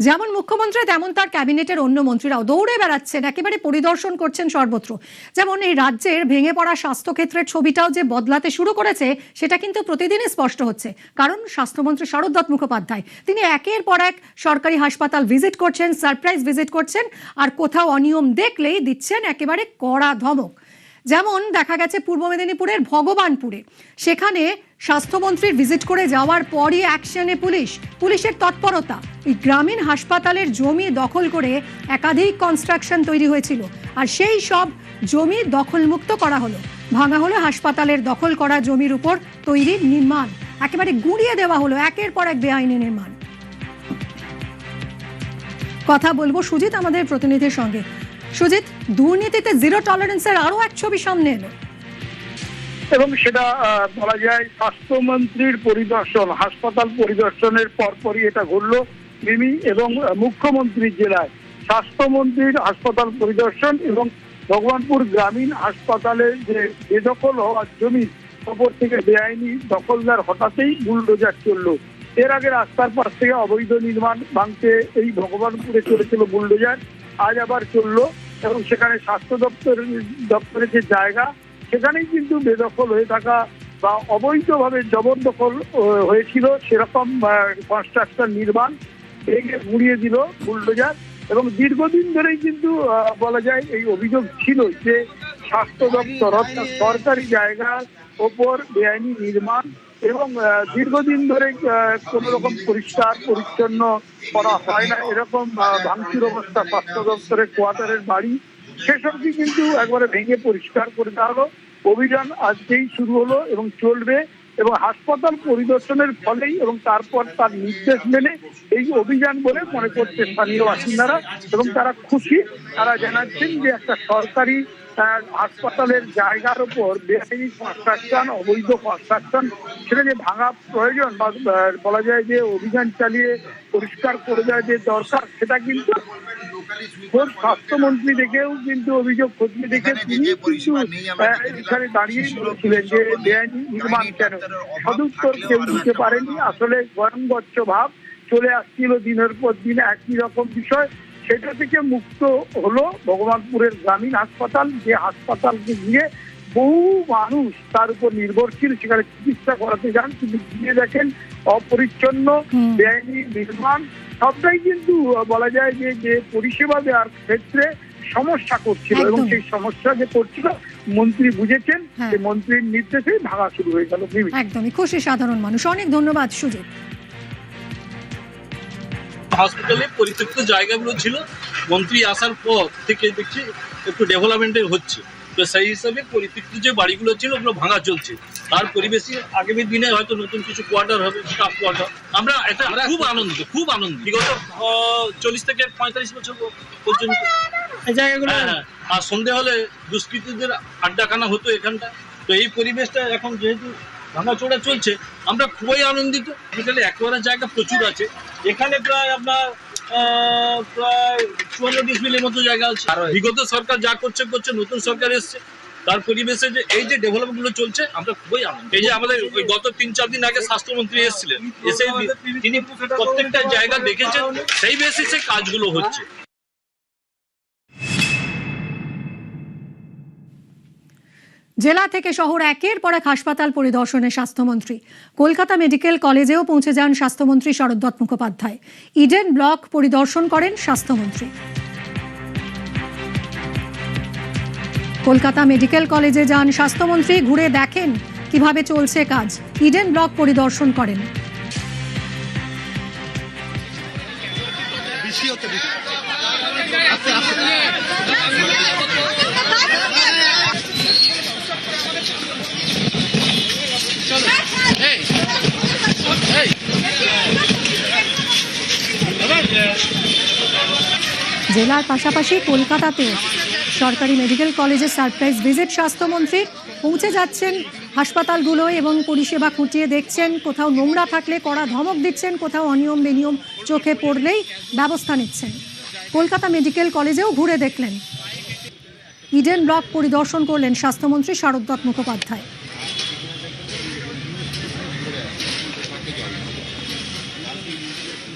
যেমন মুখ্যমন্ত্রী তেমন তার ক্যাবিনেটের অন্য মন্ত্রীরাও দৌড়ে বেড়াচ্ছেন, একেবারে পরিদর্শন করছেন সর্বত্র। যেমন এই রাজ্যের ভেঙে পড়া স্বাস্থ্যক্ষেত্রের ছবিটাও যে বদলাতে শুরু করেছে সেটা কিন্তু প্রতিদিনই স্পষ্ট হচ্ছে। কারণ স্বাস্থ্যমন্ত্রী শরৎদত্ত মুখোপাধ্যায় তিনি একের পর এক সরকারি হাসপাতাল ভিজিট করছেন, সারপ্রাইজ ভিজিট করছেন, আর কোথাও অনিয়ম দেখলেই দিচ্ছেন একেবারে কড়া ধমক। যেমন দেখা গেছে পূর্ব মেদিনীপুরের ভগবানপুরে, সেখানে স্বাস্থ্যমন্ত্রীর ভিজিট করে যাওয়ার পরই অ্যাকশনে পুলিশের তৎপরতা। এই গ্রামীণ হাসপাতালের জমি দখল করে একাধিক কনস্ট্রাকশন তৈরি হয়েছিল, আর সেই সব জমি দখলমুক্ত করা হলো। ভাঙা হলো হাসপাতালের দখল করা জমির উপর তৈরি নির্মাণ, একেবারে গুঁড়িয়ে দেওয়া হলো একের পর এক বেআইনি নির্মাণ। কথা বলবো সুজিত আমাদের প্রতিনিধির সঙ্গে। সুজিত, দুর্নীতিতে জিরো টলারেন্সের আরো এক ছবি সামনে এলো, এবং সেটা বলা যায় স্বাস্থ্যমন্ত্রীর পরিদর্শন, হাসপাতাল পরিদর্শনের পরপরই এটা ঘটলো মিমি। এবং মুখ্যমন্ত্রীর জেলায় স্বাস্থ্যমন্ত্রীর হাসপাতাল পরিদর্শন এবং ভগবানপুর গ্রামীণ হাসপাতালে যে বেদখল হওয়ার জমি ওপর থেকে বেআইনি দখলদার হঠাৎই বুলডোজার চললো। এর আগে রাস্তার পাশ থেকে অবৈধ নির্মাণ ভাঙতে এই ভগবানপুরে চলেছিল বুলডোজার, আজ আবার চললো। এবং সেখানে স্বাস্থ্য দপ্তরের যে জায়গা সেখানেই কিন্তু বেদখল হয়ে থাকা বা অবৈধভাবে জবরদখল হয়েছিল সেরকম কনস্ট্রাকশন নির্মাণ ভেঙে গুঁড়িয়ে দিল বুলডোজার। এবং দীর্ঘদিন ধরেই কিন্তু বলা যায় এই অভিযোগ ছিল যে স্বাস্থ্য দপ্তর অর্থাৎ সরকারি জায়গার ওপর বেআইনি নির্মাণ এবং দীর্ঘদিন ধরে কোন রকম পরিষ্কার পরিচ্ছন্ন করা হয় না, এরকম ভাঙচুর অবস্থা স্বাস্থ্য দপ্তরের কোয়ার্টারের বাড়ি, সেসবকে কিন্তু একবারে ভেঙে পরিষ্কার করে দেওয়া হলো। অভিযান আজকেই শুরু হলো এবং চলবে, এবং হাসপাতাল পরিদর্শনের ফলেই এবং তারপর তার নির্দেশ মেনে এই অভিযান বলে মনে করছে স্থানীয় বাসিন্দারা। এবং তারা খুশি, তারা জানাচ্ছেন যে একটা সরকারি হাসপাতালের জায়গার উপর বেআইনি কনস্ট্রাকশন, অবৈধ কনস্ট্রাকশন, সেটা যে ভাঙা প্রয়োজন বা বলা যায় যে অভিযান চালিয়ে পরিষ্কার করে দেওয়া যে দরকার, সেটা কিন্তু স্বাস্থ্যমন্ত্রী দেখেও কিন্তু অভিযোগ খতিয়ে দেখে তিনি কিন্তু এখানে দাঁড়িয়ে বলেছিলেন যে বেআইনি নির্মাণ কেন, সদুত্তর কেউ দিতে পারেনি। আসলে গয়ঙ্গচ্ছ ভাব চলে আসছিল দিনের পর দিন একই রকম বিষয়, সেটা থেকে মুক্ত হলো ভগবানপুরের গ্রামীণ হাসপাতাল, যে হাসপাতালকে ঘিরে বহু মানুষ তার উপর নির্ভরশীল, সেখানে চিকিৎসা করাতে যান, কিন্তু গিয়ে দেখেন অপরিচ্ছন্ন বেআইনি নির্মাণ, সবটাই কিন্তু বলা যায় যে পরিষেবা দেওয়ার ক্ষেত্রে সমস্যা করছিল। এবং সেই সমস্যা যে করছিল মন্ত্রী বুঝেছেন, যে মন্ত্রীর নির্দেশে ভাঙা শুরু হয়ে গেল। একদমই খুশি সাধারণ মানুষ। অনেক ধন্যবাদ সুজিত। হসপিটালে পরিত্যক্ত জায়গাগুলো ছিল, মন্ত্রী আসার পর থেকে দেখছি একটু ডেভেলপমেন্টের হচ্ছে, তো সেই হিসাবে পরিত্যক্ত যে বাড়িগুলো ছিল ওগুলো ভাঙা চলছে। তার পরিবেশে আগামী দিনে হয়তো নতুন কিছু কোয়ার্টার হবে, স্টাফ কোয়ার্টার। আমরা এটা খুব আনন্দিত বিগত 40 থেকে 45 বছর পর্যন্ত এই জায়গাগুলো। আর সন্ধে হলে দুষ্কৃতীদের আড্ডাখানা হতো এখানটা, তো এই পরিবেশটা এখন যেহেতু ভাঙাচোরা চলছে আমরা খুবই আনন্দিত। হসপিটালে অ্যাকোয়ারের জায়গা প্রচুর আছে, এখানে প্রায় আপনার প্রায় 400 ডিসমিলের মতো জায়গা আছে। বিগত সরকার যা করছে নতুন সরকার এসছে, তার পরিবেশে যে এই যে ডেভেলপমেন্ট গুলো চলছে আমরা খুবই আনন্দ। এই যে আমাদের ওই গত 3-4 দিন আগে স্বাস্থ্যমন্ত্রী এসেছিলেন, এসে তিনি প্রত্যেকটা জায়গা দেখেছেন, সেই বেসিসে কাজগুলো হচ্ছে। জেলা থেকে শহর একের পর এক হাসপাতাল পরিদর্শনে স্বাস্থ্যমন্ত্রী। কলকাতা মেডিকেল কলেজেও পৌঁছে যান স্বাস্থ্যমন্ত্রী শরৎদত্ত মুখোপাধ্যায়। ইডেন ব্লক পরিদর্শন করেন স্বাস্থ্যমন্ত্রী। কলকাতা মেডিকেল কলেজে যান স্বাস্থ্যমন্ত্রী, ঘুরে দেখেন কিভাবে চলছে কাজ। ইডেন ব্লক পরিদর্শন করেন। জেলার পাশাপাশি কলকাতাতেও সরকারি মেডিকেল কলেজে সারপ্রাইজ ভিজিট স্বাস্থ্যমন্ত্রী। পৌঁছে যাচ্ছেন হাসপাতালগুলোয় এবং পরিষেবা খুঁটিয়ে দেখছেন, কোথাও নোংরা থাকলে কড়া ধমক দিচ্ছেন, কোথাও অনিয়ম বেনিয়ম চোখে পড়লেই ব্যবস্থা নিচ্ছেন। কলকাতা মেডিকেল কলেজেও ঘুরে দেখলেন। ইডেন ব্লক পরিদর্শন করলেন স্বাস্থ্যমন্ত্রী শরৎদত্ত মুখোপাধ্যায়।